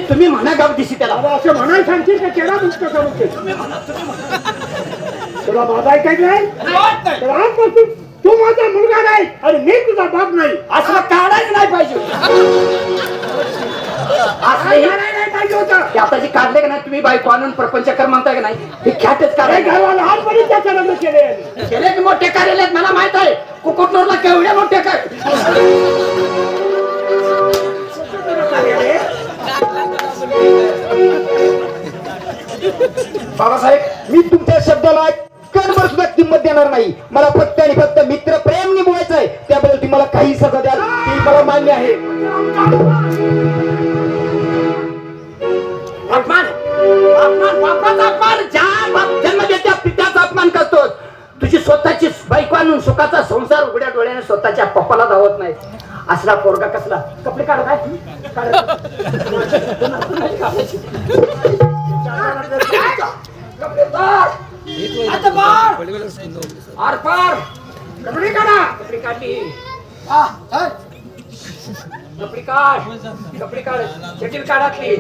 तुम्ही म्हणा गाव दिशी त्याला असं म्हणाय सांगशील का केला मुक्त करू तुला बाबा ऐकायचं नाही तर आजपासून तू माझा मुलगा नाही आणि मी तुझा बाप नाही असं काढायचं नाही पाहिजे आता जे काढले का नाही तुम्ही बायको आणून प्रपंच कर म्हणताय का नाही हे ख्यातच काढायला लहानपणी त्याच्या लग्न केले की मोठे कार्यालय आहेत मला माहित आहे कुकुटनूरला केवढे मोठे काय बाबासाहेब मी तुमच्या शब्दाला कर्मर सुद्धा किंमत देणार नाही मला फक्त आणि फक्त मित्र प्रेम निभवायचं आहे त्याबद्दल तुम्हाला काही सजा द्याल ती मला मान्य आहे अपमान अपमान बापाचा अपमान ज्या बाप जन्म देत्या पित्याचा अपमान करतो तुझी स्वतःची बायको आणून सुखाचा संसार उघड्या डोळ्याने स्वतःच्या पप्पाला धावत नाही असला पोरगा कसला कपडे काढ काय कपडे काढा कपडे काढली कपडे काढ कपडे काढ शटील काढातली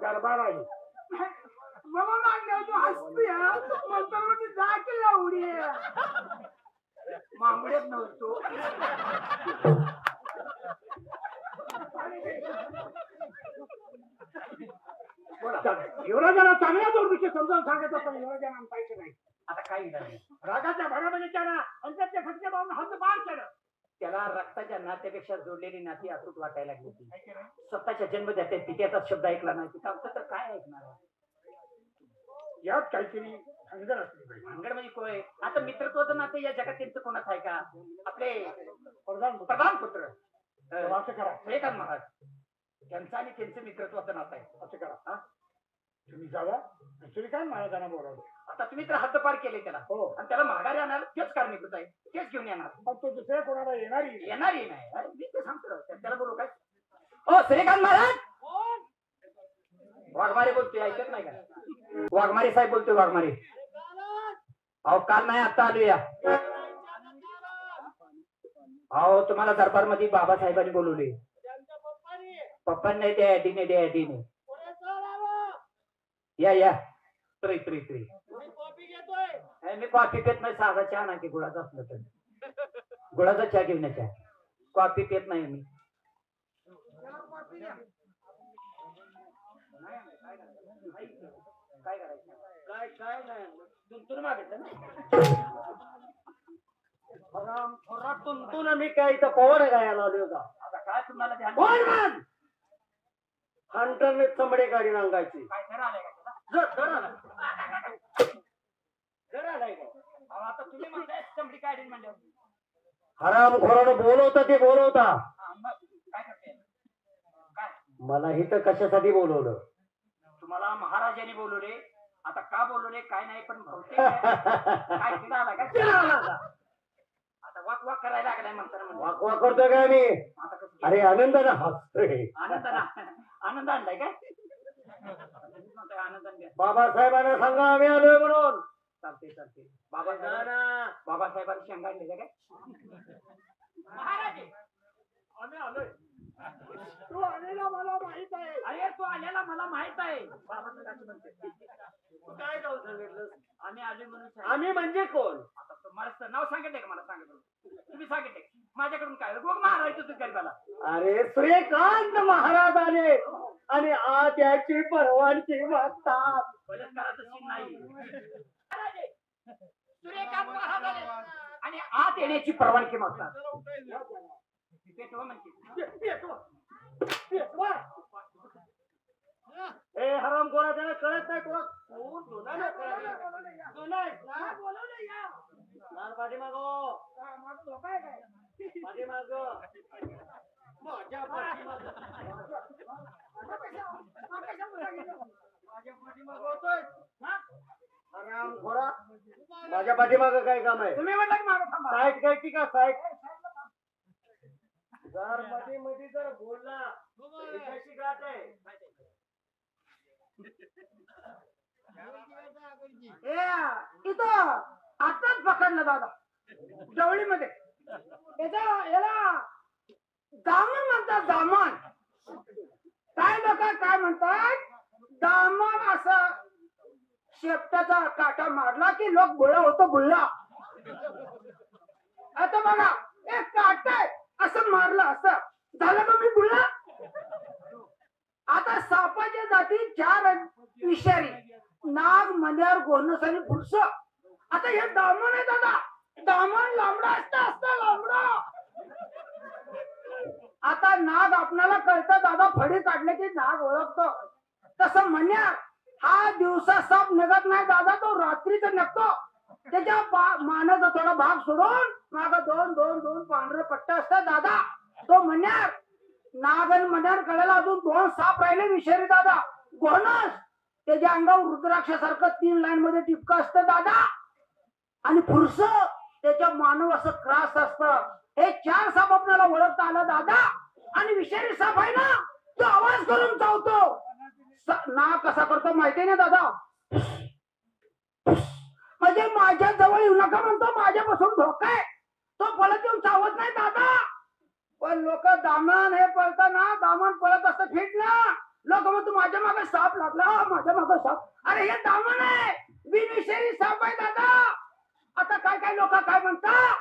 गरबार आहे मला मागण्या हसतोय म्हणतो जा की लावडी मांगड्यात नव्हतो युवराजाला चांगल्या दोरबीचे समजावून सांगत असताना युवराजाला पाहिजे नाही आता काही नाही रागाच्या भरामध्ये त्याला अंतरच्या फटके पाहून हातभार केलं त्याला रक्ताच्या नात्यापेक्षा जोडलेली नाती अचूक वाटायला लागली होती स्वतःच्या जन्मदात्या पित्याचा शब्द ऐकला नाही तिथं तर काय ऐकणार यात काहीतरी भानगड असली पाहिजे भानगड म्हणजे कोय आता मित्रत्वाचं नातं या जगात त्यांचं कोणाच आहे का आपले प्रधान पुत्र असं करा हे का महाराज त्यांचं आणि त्यांचं मित्रत्वाचं नातं आहे असं करा हा तुम्ही जावा तुम्ही काय महाराजांना बोलावलं आता तुम्ही तर हद्दपार केले त्याला हो आणि त्याला माघारी आणायला तेच कारणीभूत आहे तेच घेऊन येणार पण तो दुसऱ्या कोणाला येणारी नाही मी ते सांगतो त्याला बोलू काय ओ श्रीकांत महाराज वाघमारे बोलतोय ऐकत नाही का वाघमारे साहेब बोलतोय वाघमारे अहो काल नाही आता आलोया अहो तुम्हाला दरबार मध्ये बाबासाहेबांनी बोलवले पप्पांनी नाही त्या डॅडीने या त्रे मी कॉफी पेत नाही साधा चहा नाही की गुळाचा असलं तर गुळाचा चहा घेऊन चहा कॉफी पेत नाही मी काय करायचं काय नाही तुंतून मागितलं ना तुंतून मी काय इथं पवार गायला आलो होता आता काय तुम्हाला हंटरने चमडे गाडी नांगायची काय आता तुम्ही म्हणताय चमडी काढी म्हणल्या हराम खोरानं बोलवता ते बोलवता काय करते मला इथं कशासाठी बोलवलं तुम्हाला महाराजांनी बोलवले आता का बोलवले काय नाही पण काय आला का आता वाक वाक करायला लागलाय म्हणताना वाक वाक करतोय काय मी अरे आनंदानं हसतोय आनंद आणलाय काय बाबासाहेबांना सांगा आम्ही आलोय म्हणून चालते बाबासाहेबांनी शेंगा आणले काय महाराज आम्ही आलोय तू आलेला मला माहित आहे अरे तू आलेला मला माहित आहे बाबासाहेब म्हणते काय नाव सांगितलं आम्ही आले म्हणून आम्ही म्हणजे कोण आता तुम्हाला नाव सांगितलंय का मला सांगितलं तुम्ही सांगितले माझ्याकडून काय रोग मारायचं तू गरीबाला अरे सूर्यकांत महाराज आले आणि आ त्याची परवानगी मागतात बलात्काराचं सीन नाही सूर्यकांत महाराज आले आणि आत येण्याची परवानगी मागतात ए हराम कोणा त्याला कळत नाही कोणा पाठीमाग पाठीमाग माझ्या पाठीमाग माझ्या पाठीमागं काय काम आहे? तुम्ही म्हटलं की मागं थांबा. साईट काय ती का साईट? जर मध्ये मध्ये जर बोलला कशी गाठ आहे? इथं आताच पकडलं दादा जवळीमध्ये. याला दामन म्हणतात, दामन. काय लोक काय म्हणतात, दामन असं शेपटाचा काटा मारला की लोक गुळा होतो, गुळा. आता बघा एक काट आहे असं मारलं, असं झालं का मी गुळा. आता सापाच्या जाती 4 विषारी: नाग, मण्यार, गोनस आणि पुरुष. आता हे दामन आहे दादा. दामन लांबडा असता लांबडा. आता नाग आपल्याला कळतं दादा, फडी काढले की नाग ओळखतो. तसं मण्यार हा दिवसा साप निघत नाही दादा, तो रात्रीच निघतो. त्याच्या मानाचा थोडा भाग सोडून माग 2 पांढरे पट्टे असतात दादा, तो मण्यार. नाग आणि मण्यार कळायला अजून 2 साप राहिले विषारी दादा. गोनस त्याच्या अंगावर रुद्राक्षासारखं 3 लाईन मध्ये टिपकं असतं दादा. आणि फुरस त्याच्या मानव असं क्रास असतं. हे 4 साप आपल्याला ओळखता आलं दादा. आणि विषारी साप आहे ना, तो आवाज करून चावतो. नाग कसा करतो माहितीये ना दादा, म्हणजे माझ्या जवळ येऊ नका म्हणतो, माझ्यापासून धोका आहे. तो पळत येऊन चावत नाही दादा. पण लोक दामन हे पळताना, दामन पळत असत फिट ना, लोक म्हणतो माझ्या मागे साप लागला, माझ्या मागे साप. अरे हे दामन आहे, बिनविषारी साप आहे दादा. आता काय लोक काय म्हणतात,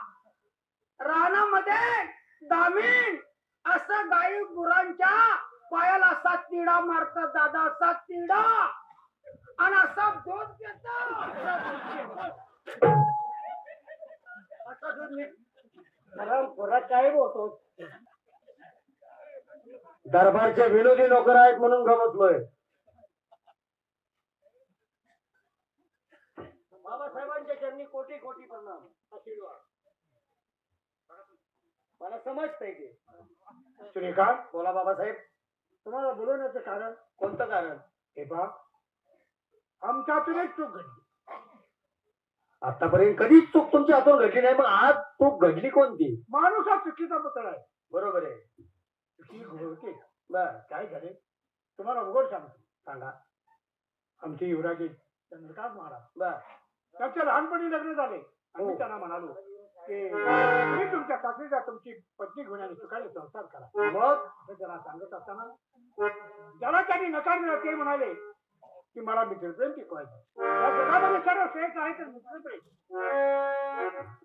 रानामध्ये दामीन असं गाई गुरांच्या पायाला असा तिडा मारतात दादा, असा तिडा. आणि असा दूध काय बोलतो. दरबारचे विनोदी नोकर आहेत म्हणून गमतलोय. बाबासाहेबांच्या चरणी कोटी कोटी प्रणाम, आशीर्वाद. मला समजतंय की श्रीकांत. बोला बाबासाहेब. तुम्हाला बोलवण्याचं कारण? कोणतं कारण? हे पहा, आमच्यातून एक चूक घडली. आतापर्यंत कधीच चूक तुमच्या हातून घडली नाही, मग आज चूक घडली कोणती? माणूस हा चुकीचा पुतळा आहे. बरोबर आहे. चुकी बर काय झाले तुम्हाला उघड सांगतो. सांगा. आमचे युवराजी चंद्रकांत महाराज, बर त्यांच्या लहानपणी लग्न झाले. आम्ही त्यांना म्हणालो की मी तुमच्या काकीचा तुमची पत्नी घेऊन आणि सुखाने संसार करा. मग जरा सांगत असताना ज्याला त्यांनी नकार दिला ते म्हणाले की मला मित्रप्रेम शिकवायचं. या जगामध्ये सर्व श्रेष्ठ आहे तर मित्रप्रेम.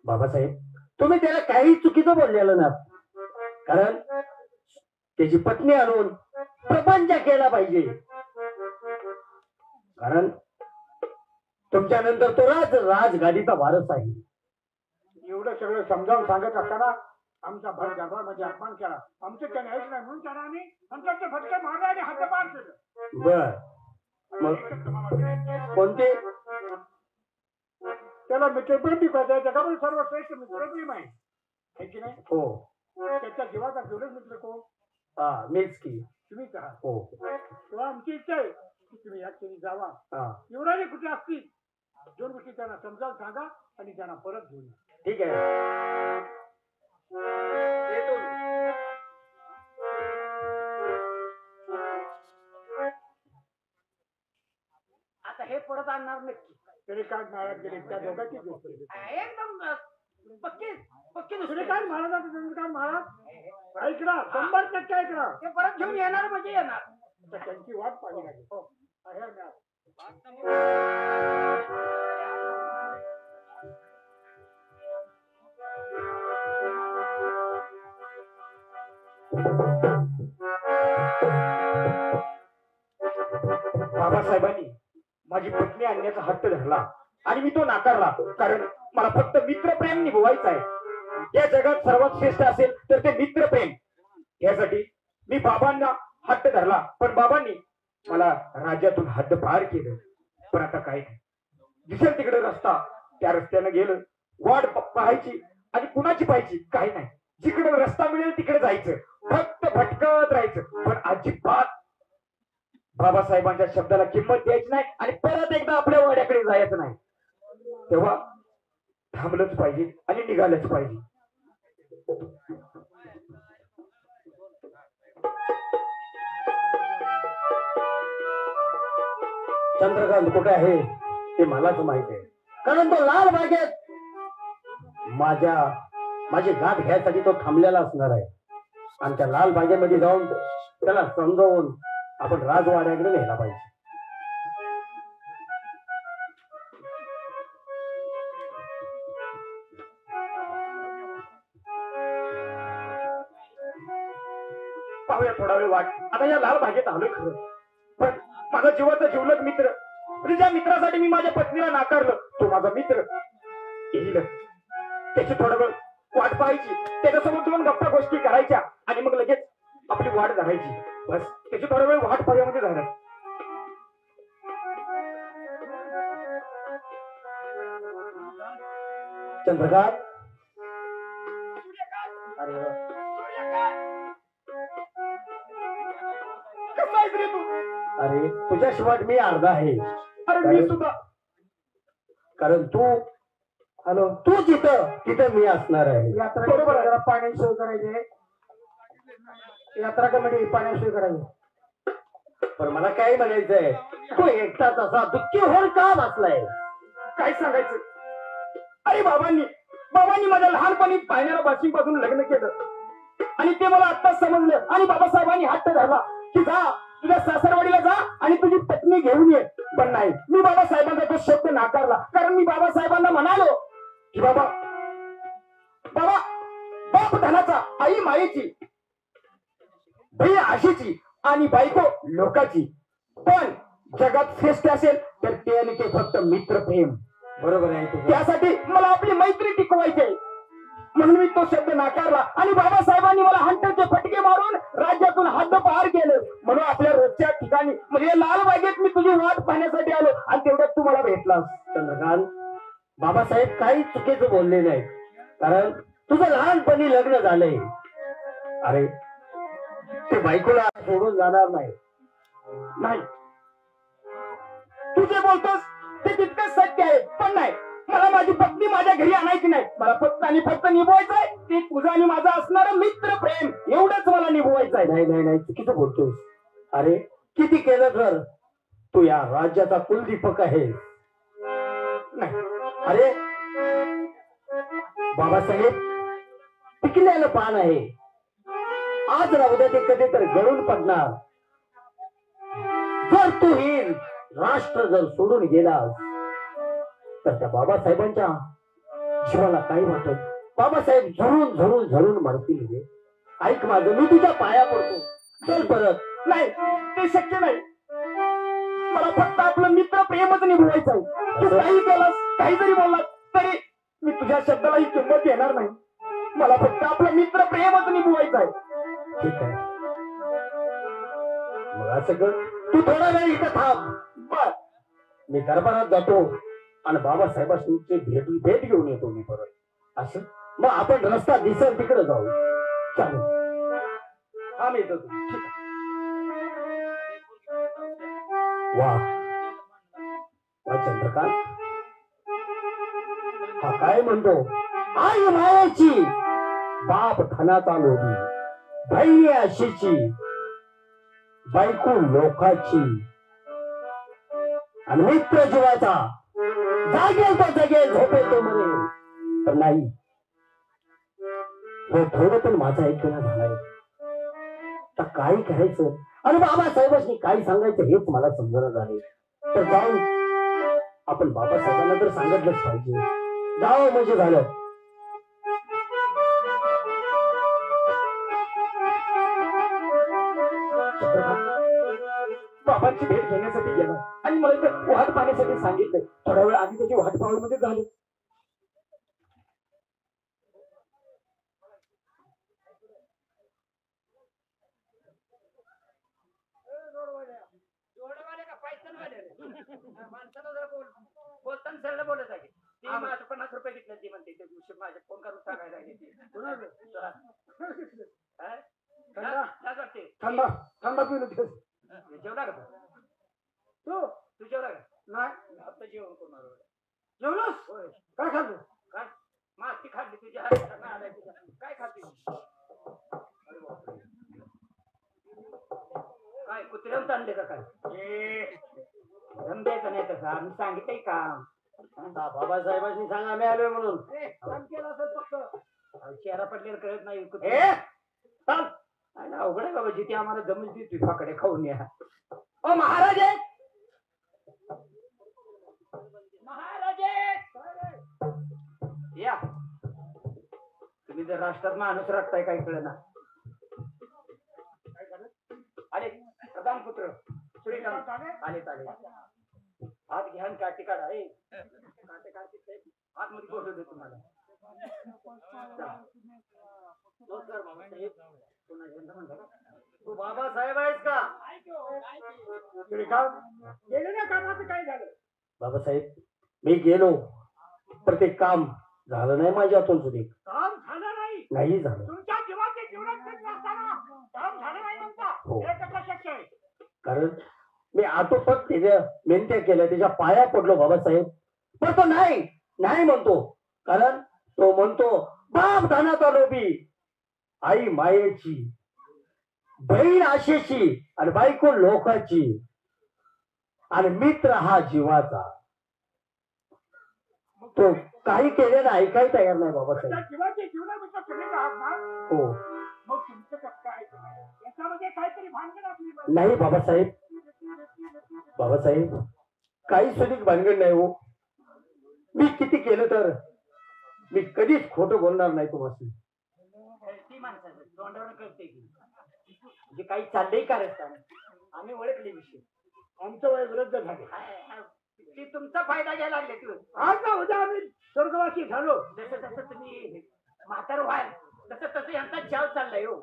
बाबासाहेब, तुम्ही त्याला काही चुकीचं बोललेलं ना, कारण त्याची पत्नी आणून प्रपंच केला पाहिजे. कारण तुमच्यानंतर तो राजगादीचा वारस आहे. एवढं सगळं समजावून सांगत असताना आमचा भर दरबारमध्ये अपमान केला. आमचं त्याने ऐक नाही म्हणून त्याला आम्ही आमच्या फटके मारले आणि हद्दपार केलं. बर मग कोणते? त्याला मित्रप्रेम शिकवायचं. जगामध्ये सर्वश्रेष्ठ मित्रप्रेम आहे की नाही? हो. त्याच्या जीवाचा जेवढेच मित्र कोण? हा मीच की. तुम्हीच आहात. हो. तेव्हा आमची इच्छा आहे की तुम्ही या क्षणी जावा. युवराजी कुठे असतील 2 गोष्टी त्यांना समजावून सांगा आणि त्यांना परत घेऊन या. ठीक आहे. आता हे परत आणणार नक्की. तरी काय महाराज गेले त्या दोघांची गोष्ट एकदम पक्की पक्की. दुसरे काय महाराज काय महाराज ऐकला 100% ऐकला. ते परत घेऊन येणार म्हणजे येणार. त्यांची वाट पाहिली लागेल. हो बाबासाहेबांनी माझी पत्नी आणण्याचा हट्ट धरला आणि मी तो नाकारला. कारण मला फक्त मित्रप्रेम निभवायचं आहे. या जगात सर्वात श्रेष्ठ असेल तर ते मित्रप्रेम. यासाठी मी बाबांना हट्ट धरला, पण बाबांनी मला राज्यातून हद्दपार केलं. पण आता काय दिसेल तिकडे रस्ता, त्या रस्त्यानं गेलं. वाट पाहायची आणि कुणाची पाहायची काही नाही. जिकडे रस्ता मिळेल तिकडे जायचं, फक्त भटकत राहायचं. पण अजिबात बाबासाहेबांच्या शब्दाला किंमत द्यायची नाही आणि परत एकदा आपल्या वाड्याकडे जायचं नाही. तेव्हा थांबलंच पाहिजे आणि निघालंच पाहिजे. चंद्रकांत कुठे आहे ते मलाच माहित आहे, कारण तो लाल बागेत माझी गाठ घ्यायसाठी तो थांबलेला असणार आहे. आणि त्या लाल बागेमध्ये जाऊन त्याला समजावून आपण राजवाड्याकडे नेला पाहिजे. पाहूया थोडा वेळ वाट. आता या लाल बागेत आलोय खरं, पण माझा जीवाचा जीवलग मित्र, म्हणजे ज्या मित्रासाठी मी माझ्या पत्नीला नाकारलं, तो माझा मित्र येईल. त्याची थोडा वेळ वाट पाहायची, त्याच्यासोबत दोन गप्पा गोष्टी करायच्या आणि मग लगेच आपली वाट धरायची. बस त्याची थोडा वेळ वाट पाहण्यामध्ये झालं. चंद्रकांत, अरे कसा आहेस रे तू? अरे तुझ्या शेवट मी अर्धा आहे. अरे मी सुद्धा. कारण तू तिथं मी असणार आहे. यात्रा बरोबर आहे. जरा पाण्याची सोय करायची, यात्रा कमिटी पाण्याची सोय करायची. पण मला काय म्हणायचंय, तू एकटाच असा दुःखी होऊन का बसलाय? काय सांगायचं. अरे बाबांनी माझ्या लहानपणी पाण्याला बाशिंगपासून लग्न केलं आणि ते मला आत्ताच समजलं. आणि बाबासाहेबांनी हट्ट धरला की जा तुझ्या सासरवाडीला जा आणि तुझी पत्नी घेऊन ये. पण नाही, मी बाबासाहेबांचा तो शब्द नाकारला. कारण मी बाबासाहेबांना म्हणालो की बाबा बाप धनाचा, आई मायेची, बहीण आशीची आणि बायको लोकाची, पण जगात श्रेष्ठ असेल तर ते आणि ते फक्त मित्र प्रेम. बरोबर आहे तुझं. त्यासाठी मला आपली मैत्री टिकवायची आहे. म्हणून मी तो शब्द नाकारला आणि बाबासाहेबांनी मला हंटरचे फटके मारून राज्यातून हद्दपार केलं. म्हणून आपल्या रोजच्या ठिकाणी म्हणजे लाल बागेत मी तुझी वाट पाहण्यासाठी आलो आणि तेवढ्यात तू मला भेटलास. चंद्रकांत, बाबासाहेब काही चुकीचं बोलले नाहीत, कारण तुझं लहानपणी लग्न झालंय. अरे ते बायकोला सोडून जाणार नाही. तू जे बोलतोस ते तितकंच सत्य आहे. पण नाही, मला माझी पत्नी माझ्या घरी आणायची नाही. मला फक्त आणि फक्त निभवायचं आहे ते तुझं आणि माझं असणारं मित्र प्रेम, एवढंच मला निभवायचं आहे. नाही चुकीचं बोलतोस. अरे किती केलं तर तू या राज्याचा कुलदीपक आहे. नाही, अरे बाबासाहेब पिकलेलं पान आहे, आज ना उद्या ते कधी तर गळून पडणार. जर तू ही राष्ट्र जर सोडून गेलास तर त्या बाबासाहेबांच्या जीवाला काही वाटत. बाबासाहेब झरून मरतील रे. ऐक माझं, मी तुझ्या पाया पडतो, चल परत. नाही, ते शक्य नाही. मला फक्त आपलं मित्र प्रेमच निभवायचं आहे. तू काही केलास, काही जरी बोललास तरी मी तुझ्या शब्दाला ही किंमत देणार नाही. मला फक्त आपलं मित्र प्रेमच निभवायचं आहे. ठीक आहे, मग असं कर, तू थोडा वेळ इथं थांब. बर, मी दरबारात जातो आणि बाबासाहेबांची भेट घेऊन येतो मी परत. असं मग आपण रस्ता दिसेल तिकडे जाऊ. चालेल, आम्ही येतो. ठीक आहे. वा चंद्रकांत, हा काय म्हणतो, आई मायाची, बाप धनाचा लोभी, बहिणी आशीची, बायको लोकाची आणि मित्र जीवाचा. जागेल तो जगेल, झोपेल तो मरेल. तर नाही, हो थोडं पण माझा ऐकणं झालाय. तर काय करायचं आणि बाबासाहेबांनी काय सांगायचं हेच मला समजणं झाले. तर जाऊन आपण बाबासाहेबांना तर सांगितलंच पाहिजे. जावं म्हणजे झालं. बाबांची भेट घेण्यासाठी गेला आणि मला ते वाट पाहण्यासाठी सांगितलं. थोडा वेळ आधी त्याची वाट पाहण्यामध्ये झाली. बोलताना सरळ बोलत आहे. 50 रुपये घेतले ती म्हणते, ते दिवशी माझे फोन करून सांगायला थंडा पिलो जेवणार जेवलोस काय खाल्लं काय माती खाल्ली तुझ्या काय खाते काय कुत्र्याला आणले का काय धंद्याचं नाही तसं आम्ही सांगितलंय काम बाबासाहेबांनी सांगा मी आलोय म्हणून काम केलं असेल फक्त चेहरा पडल्यावर कळत नाही अवघड आहे बाबा जिथे आम्हाला जमीन ती तुझ्याकडे खाऊन या ओ महाराजे महाराजे या तुम्ही जर राष्ट्रात माणूस राखताय काही कळ ना आले प्रधान पुत्र सूर्यकांत आले आले हात घ्या आणि काठी काढा काटे काढते आतमध्ये बोलवतो तुम्हाला नमस्कार बाबासाहेब तू बाबासाहेब आहेस का गेलेल्या कामाचं काय झालं बाबासाहेब मी गेलो पण ते काम झालं नाही माझ्या हातून सुद्धा काम झालं नाही झालं तुमच्या जीवाचे जीवनात नसताना काम झालं नाही म्हणता हो. हे कसं शक्य आहे कारण मी आटोपत त्याच्या विनंत्या केल्या त्याच्या पाया पडलो बाबासाहेब पण तो नाही नाही म्हणतो कारण तो म्हणतो बाप धनाचा लोभी आई मायेची बहीण आशेची आणि बायको लोकाची आणि मित्र हा जीवाचा तो काही केलेलं ऐकाय तयार नाही बाबासाहेब जीवाचे जीवनापेक्षा तुम्ही आहात ना हो मग तुमचं कसं काय याच्यामध्ये काहीतरी भानगड असली पाहिजे. नाही बाबासाहेब बाबासाहेब काही सुधीक भानगड नाही हो मी किती केलं तर मी कधीच खोटं बोलणार नाही तुम्हाला ती माणसाचं तोंडावर कळते की म्हणजे काही चाललंय का रस्त्याने आम्ही ओळखले विषय आमचं वय विरुद्ध झाले ती तुमचा फायदा घ्यायला लागले तू आज ना उद्या आम्ही स्वर्गवासी झालो जसं तसं तुम्ही म्हातार व्हाल तसं तसं यांचा चाव चाललाय हो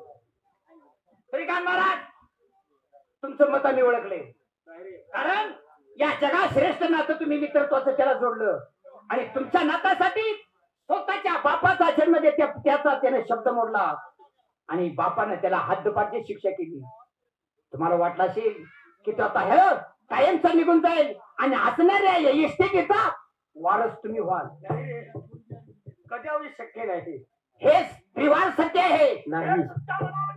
श्रीकांत महाराज तुमचं मत आम्ही ओळखले कारण या जगात श्रेष्ठ नातं तुम्ही मित्रत्वाचं त्याला जोडलं आणि तुमच्या नात्यासाठी स्वतःच्या बापाचा जन्म देत्या त्याचा त्याने शब्द मोडला आणि बापानं त्याला हद्दपारची शिक्षा केली तुम्हाला वाटलं असेल की तो आता हे कायमचा निघून जाईल आणि असणाऱ्या इष्टिकेचा वारस तुम्ही व्हाल कधी शक्य नाही हेच विवाह सत्य आहे नाही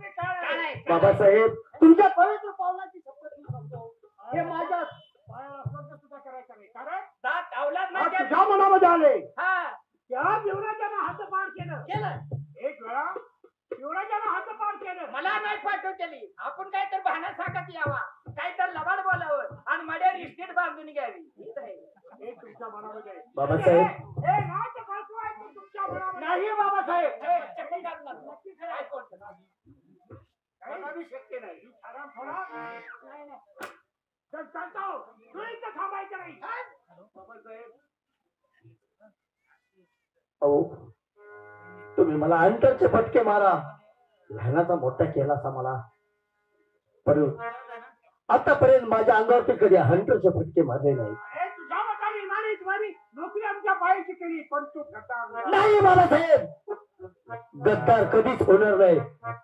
काय? बाबासाहेब तुमच्या पवित्र पावलाची शपथ मी सांगतो हे माझ्या पायाला सुद्धा करायचं नाही कारण दात अवलाद तुझ्या मनामध्ये आले त्या जीवनाच्यानं हातपार केलं एक वेळा शिवराजानं हातपार केलं मला नाही पाठवतेली आपण काय तर भाना साकत यावा काय तर लबाड बोलावं आणि मड्यावर इस्टेट बांधून घ्यावी हे तुमच्या मनामध्ये बाबासाहेब हे राज पाठवायचं तुमच्या मनामध्ये नाही बाबासाहेब काही शक्य नाही आराम थोडा नाही तर चालतो तू इथं थांबायचं नाही बाबासाहेब अहो तुम्ही मला अंतरचे फटके मारा लहानाचा मोठा केला असा मला पण आतापर्यंत माझ्या अंगावरती कधी हंटरचे फटके मारले नाही तुझ्या मताने इमानी तुम्हारी नोकरी आमच्या पायाची केली पण तू गद्दार नाही बाबासाहेब गद्दार कधीच होणार नाही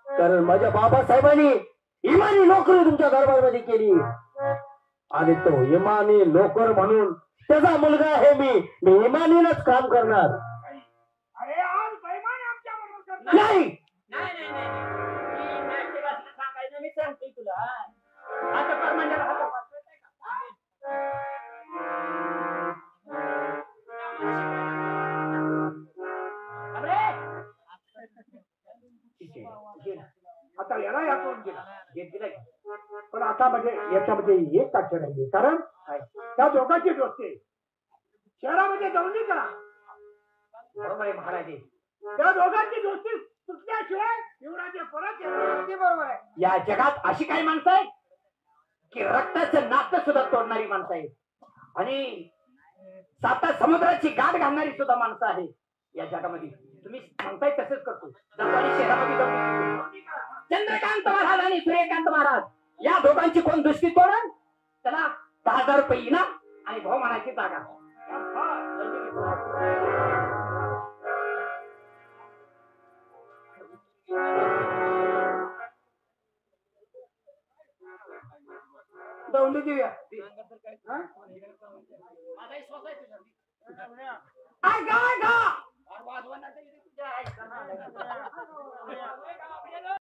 कारण माझ्या बाबासाहेबांनी इमानी नोकरी तुमच्या दरबारमध्ये केली आणि तो इमानी नोकर म्हणून त्याचा मुलगा आहे मी इमानीनच काम करणार अरे आज बैमान आमच्या बरोबर नाही सांगायचं मी सांगतोय तुला आता परमांड्याला हात पाठवायचा आता याला यातून गेला पण आता म्हणजे याच्यामध्ये एक अडचण आहे कारण त्या दोघांची दोस्ती शहरामध्ये दौंडी करा बरोबर आहे महाराजे त्या दोघांची दोस्ती तुटल्याशिवाय युवराजे परत येते बरोबर आहे या जगात अशी काही माणसं आहेत की रक्ताचं नातं सुद्धा तोडणारी माणसं आहेत आणि साता समुद्राची गाठ घालणारी सुद्धा माणसं आहे या जगामध्ये तुम्ही म्हणताय तसंच करतो शहरामध्ये चंद्रकांत महाराज आणि सूर्यकांत महाराज या दोघांची कोण दृष्टी तोडल त्याला 10,000 रुपये इनाम आणि बहुमानाची जागा दौंडी देऊया अगं